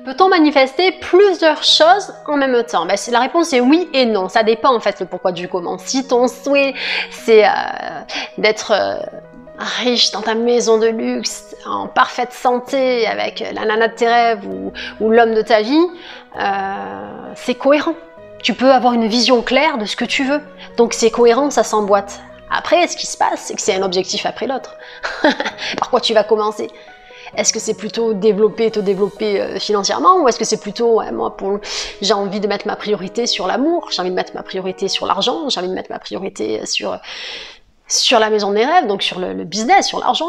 Peut-on manifester plusieurs choses en même temps? Ben, la réponse est oui et non. Ça dépend en fait le pourquoi du comment. Si ton souhait c'est d'être riche dans ta maison de luxe, en parfaite santé, avec la nana de tes rêves ou l'homme de ta vie, c'est cohérent. Tu peux avoir une vision claire de ce que tu veux. Donc c'est cohérent, ça s'emboîte. Après, ce qui se passe, c'est que c'est un objectif après l'autre. Par quoi tu vas commencer? Est-ce que c'est plutôt te développer financièrement, ou est-ce que c'est plutôt, ouais, moi, j'ai envie de mettre ma priorité sur l'amour, j'ai envie de mettre ma priorité sur l'argent, j'ai envie de mettre ma priorité sur la maison de mes rêves, donc sur le business, sur l'argent.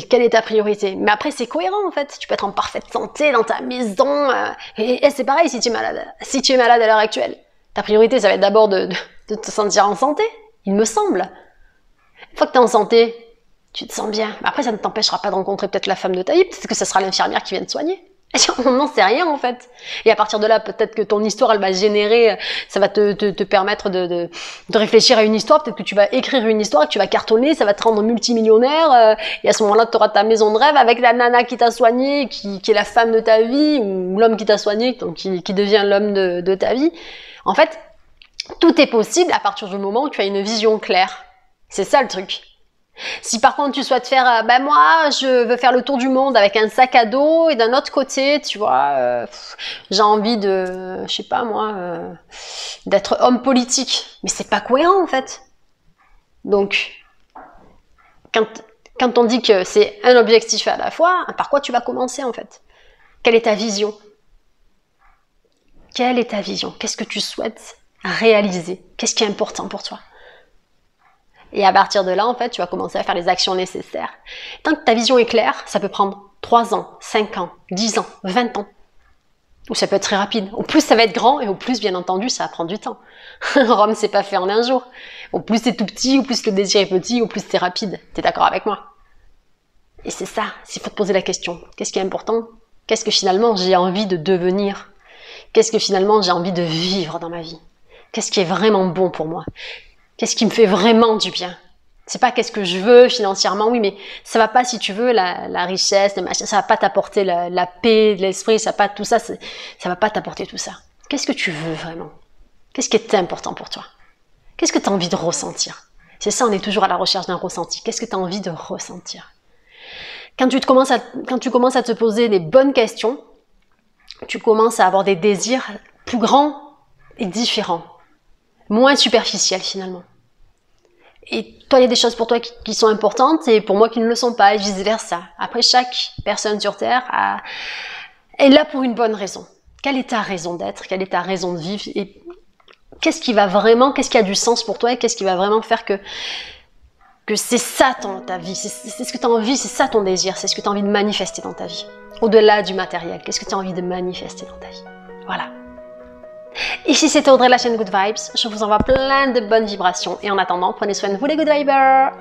Quelle est ta priorité? Mais après, c'est cohérent en fait. Tu peux être en parfaite santé dans ta maison, et c'est pareil si tu es malade. Si tu es malade à l'heure actuelle, ta priorité, ça va être d'abord de te sentir en santé, il me semble. Une fois que tu es en santé, tu te sens bien. Mais après, ça ne t'empêchera pas de rencontrer peut-être la femme de ta vie, peut-être que ça sera l'infirmière qui vient te soigner. On n'en sait rien en fait. Et à partir de là, peut-être que ton histoire, elle va générer, ça va te permettre de réfléchir à une histoire, peut-être que tu vas écrire une histoire, que tu vas cartonner, ça va te rendre multimillionnaire, et à ce moment-là, tu auras ta maison de rêve avec la nana qui t'a soigné, qui est la femme de ta vie, ou l'homme qui t'a soigné, donc qui devient l'homme de ta vie. En fait, tout est possible à partir du moment où tu as une vision claire. C'est ça le truc. Si par contre tu souhaites faire, moi je veux faire le tour du monde avec un sac à dos, et d'un autre côté, tu vois, j'ai envie de, je sais pas moi, d'être homme politique. Mais c'est pas cohérent en fait. Donc, quand on dit que c'est un objectif à la fois, par quoi tu vas commencer en fait? Quelle est ta vision? Quelle est ta vision? Qu'est-ce que tu souhaites réaliser? Qu'est-ce qui est important pour toi? Et à partir de là, en fait, tu vas commencer à faire les actions nécessaires. Tant que ta vision est claire, ça peut prendre 3 ans, 5 ans, 10 ans, 20 ans. Ou ça peut être très rapide. Au plus ça va être grand, et au plus, bien entendu, ça va prendre du temps. Rome, c'est pas fait en un jour. Au plus c'est tout petit, au plus le désir est petit, au plus c'est rapide. T'es d'accord avec moi? Et c'est ça, il faut te poser la question. Qu'est-ce qui est important? Qu'est-ce que finalement j'ai envie de devenir? Qu'est-ce que finalement j'ai envie de vivre dans ma vie? Qu'est-ce qui est vraiment bon pour moi? Qu'est-ce qui me fait vraiment du bien? C'est pas qu'est-ce que je veux financièrement, oui, mais ça va pas, si tu veux, la richesse, le machin, ça va pas t'apporter la paix de l'esprit, ça va pas, tout ça, ça va pas t'apporter tout ça. Qu'est-ce que tu veux vraiment? Qu'est-ce qui est important pour toi? Qu'est-ce que tu as envie de ressentir? C'est ça, on est toujours à la recherche d'un ressenti. Qu'est-ce que tu as envie de ressentir? Quand tu commences à te poser les bonnes questions, tu commences à avoir des désirs plus grands et différents. Moins superficiel finalement. Et toi, il y a des choses pour toi qui sont importantes et pour moi qui ne le sont pas, et vice versa. Après, chaque personne sur Terre est là pour une bonne raison. Quelle est ta raison d'être? Quelle est ta raison de vivre? Et qu'est-ce qui a du sens pour toi, et qu'est-ce qui va vraiment faire que c'est ça ta vie, c'est ce que tu as envie, c'est ça ton désir, c'est ce que tu as envie de manifester dans ta vie. Au-delà du matériel, qu'est-ce que tu as envie de manifester dans ta vie? Voilà. Ici c'était Audrey de la chaîne Good Vibes, je vous envoie plein de bonnes vibrations et en attendant, prenez soin de vous les Good Vibers.